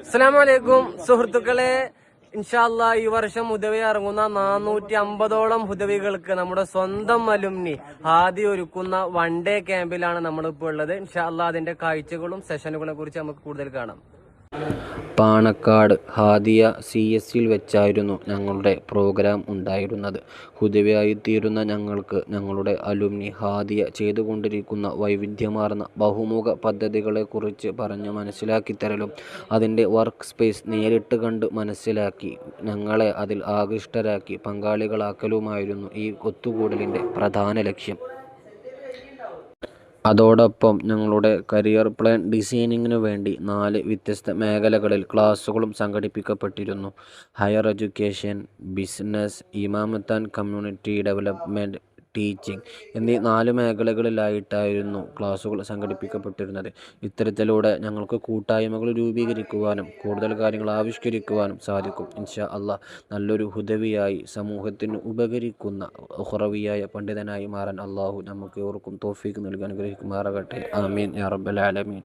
അസ്സലാമു അലൈക്കും സുഹൃത്തുക്കളെ, ഇൻഷാല്ലാ ഈ വർഷം ഹുദവി ഇറങ്ങുന്ന 450ഓളം ഹുദവികൾക്ക് നമ്മുടെ സ്വന്തം അലുമിനി ഹാദി ഒരുക്കുന്ന വൺ ഡേ ക്യാമ്പിലാണ് നമ്മളിപ്പോൾ ഉള്ളത്. ഇൻഷാല്ലാ അതിന്റെ കാഴ്ചകളും സെഷനുകളെ കുറിച്ച് നമുക്ക് കൂടുതൽ കാണാം. പാണക്കാട് ഹാദിയ CSൽ വെച്ചായിരുന്നു ഞങ്ങളുടെ പ്രോഗ്രാം ഉണ്ടായിരുന്നത്. ഹുദവിയായിത്തീരുന്ന ഞങ്ങൾക്ക് ഞങ്ങളുടെ അലുമിനി ഹാദിയ ചെയ്തുകൊണ്ടിരിക്കുന്ന വൈവിധ്യമാർന്ന ബഹുമുഖ പദ്ധതികളെക്കുറിച്ച് പറഞ്ഞു മനസ്സിലാക്കിത്തരലും അതിൻ്റെ വർക്ക് സ്പേസ് നേരിട്ട് കണ്ട് മനസ്സിലാക്കി ഞങ്ങളെ അതിൽ ആകൃഷ്ടരാക്കി പങ്കാളികളാക്കലുമായിരുന്നു ഈ ഒത്തുകൂടലിൻ്റെ പ്രധാന ലക്ഷ്യം. അതോടൊപ്പം ഞങ്ങളുടെ കരിയർ പ്ലാൻ ഡിസൈനിങ്ങിനു വേണ്ടി 4 വ്യത്യസ്ത മേഖലകളിൽ ക്ലാസുകളും സംഘടിപ്പിക്കപ്പെട്ടിരുന്നു. ഹയർ എഡ്യൂക്കേഷൻ, ബിസിനസ്, ഇമാമത്ത് ആൻഡ് കമ്മ്യൂണിറ്റി ഡെവലപ്മെൻറ്റ്, ടീച്ചിങ് എന്നീ 4 മേഖലകളിലായിട്ടായിരുന്നു ക്ലാസുകൾ സംഘടിപ്പിക്കപ്പെട്ടിരുന്നത്. ഇത്തരത്തിലൂടെ ഞങ്ങൾക്ക് കൂട്ടായ്മകൾ രൂപീകരിക്കുവാനും കൂടുതൽ കാര്യങ്ങൾ ആവിഷ്കരിക്കുവാനും സാധിക്കും. ഇൻഷാ അല്ലാഹ് നല്ലൊരു ഹുദവിയായി സമൂഹത്തിന് ഉപകരിക്കുന്ന ഉഖറവിയായ പണ്ഡിതനായി മാറാൻ അള്ളാഹു നമുക്ക് ഏവർക്കും തൗഫീഖ് നൽകി അനുഗ്രഹിക്കുമാറാകട്ടെ. ആമീൻ യാ റബ്ബൽ ആലമീൻ.